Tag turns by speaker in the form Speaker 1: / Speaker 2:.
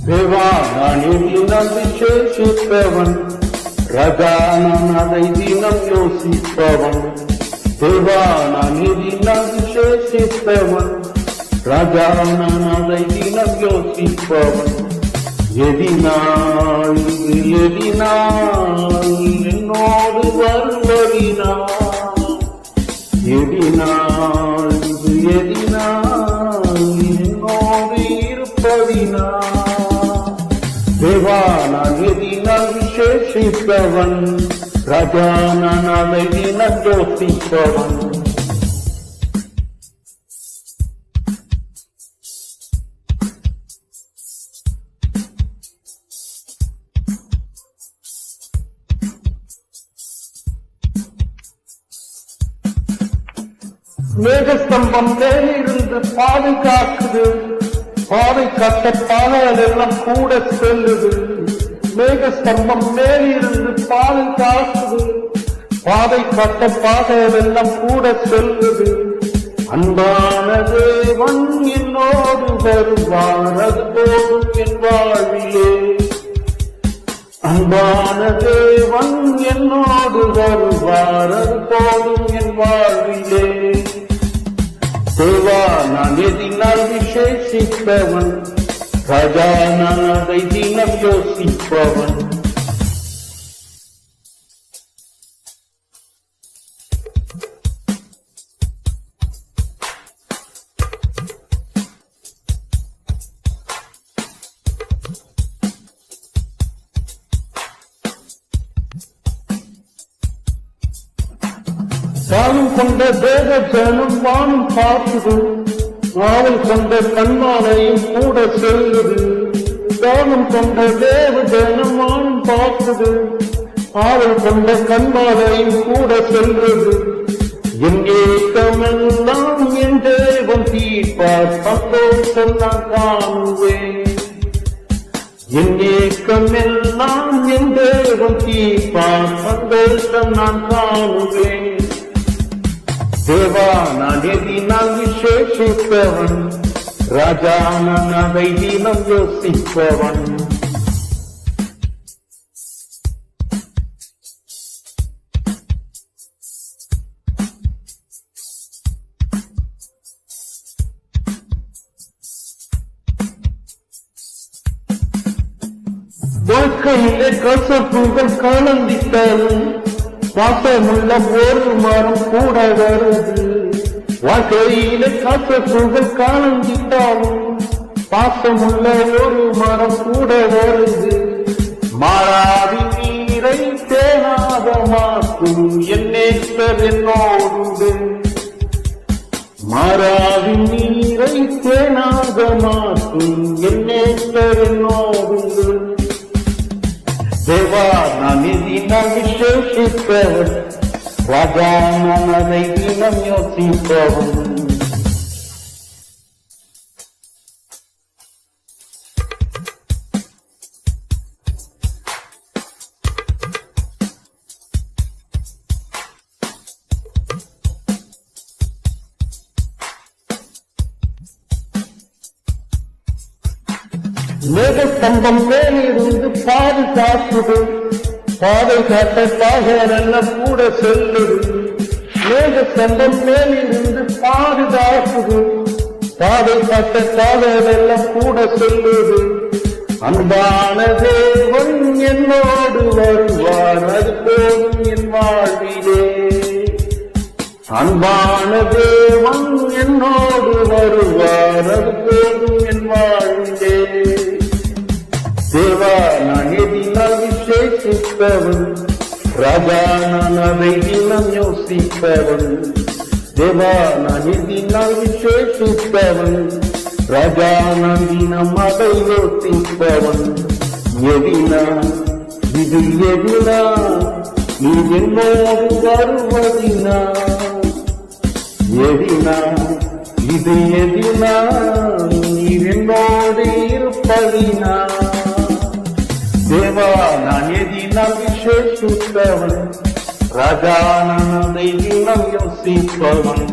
Speaker 1: தேவா நான் எண்ணினால் விசேஷிப்பவன், ராஜா நான் அதை தினம் யோசிப்பவன். தேவா நான் எண்ணினால் விசேஷிப்பவன், ராஜா நான் அதை தினம் யோசிப்பவன். எதினால் எதினால் என்னோடு வருவதினால், எதினால் எதினால் என்னோடு இருப்பதினால். தேவா நான் எதினால் விசேஷிப்பவன், ராஜா நான் அதை தினம் யோசிப்பவன். மேகஸ்தம்பம் மேலிருந்து பாதுகாக்குது, பாதை கட்ட பாதையெல்லாம் கூட செல்லுது. மேகஸ்தம்பம் மேலிருந்து பாதுகாக்குது, பாதை கட்ட பாதையெல்லாம் கூட செல்லுது. அன்பான தேவன் என்னோடு வருவார், அது போதும் என் வாழ்விலே. அன்பான தேவன் என்னோடு வருவார், அது போதும் என் வாழ்விலே. தேவா நான் எதினால் விசேஷிப்பவன், ராஜா நான் அதை தினம் யோசிப்பவன். தானும் கொண்ட தேவ ஜனம் வானும் பார்க்குது, ஆவல் கொண்ட கண்மாலையும் கூட செல்லுது. தானும் கொண்ட தேவ ஜனம் வானும் பார்க்குது, ஆவல் கொண்ட கண்மாலையும் கூட செல்லுது. என் ஏக்கமெல்லாம் என் தேவன் தீர்ப்பார், சந்தோஷம் நான் காணுவேன். என் ஏக்கமெல்லாம் என் தேவன் தீர்ப்பார், சந்தோஷம் நான் காணுவேன். தேவா நான் எதினால் விசேஷிப்பவன், ராஜா நான் அதை தினம் யோசிப்பவன். வாழ்க்கையிலே கசப்புகள் கலந்திட்டாலும், பாசமுள்ள ஒரு மரம் கூட வருது. வாழ்க்கையில கசப்புகள் கலந்திட்டாலும், பாசமுள்ள ஒரு மரம் கூட வருது. மாறாதி நீரை தேனாக மாற்றும் என் நேசர் என்னோடு, மாறாதி நீரை தேனாக மாற்றும் என் நேசர் என்னோடு. தேவா நான் எதினால் விசேஷிப்பவன், ராஜா நான் அதை தினம் யோசிப்பவன். மேகஸ்தம்பம் மேலிருந்து பாதுகாக்குது, பாதை காட்ட பாதையெல்லாம் கூட செல்லுது. மேகஸ்தம்பம் மேலிருந்து பாதுகாக்குது, பாதை காட்ட பாதையெல்லாம் கூட செல்லுது. அன்பான தேவன் என்னோடு வருவார், அது போதும் என் வாழ்விலே. அன்பான தேவன் என்னோடு வருவார், அது போதும் என் வாழ்விலே. தேவா நான் எதினால் விசேஷிப்பவன், ராஜா நான் அதை தினம் யோசிப்பவன். தேவா நான் எதினால் விசேஷிப்பவன், ராஜா நான் தினம் அதை யோசிப்பவன். எதினா இது எதினா நீ என்னோடு வருவதினா, எதினா இது எதினா நீ என்னோடு இருப்பதினா. தேவா நான் எதினால் விசேஷிப்பவன், ராஜா நான் அதை தினம் யோசிப்பவன்.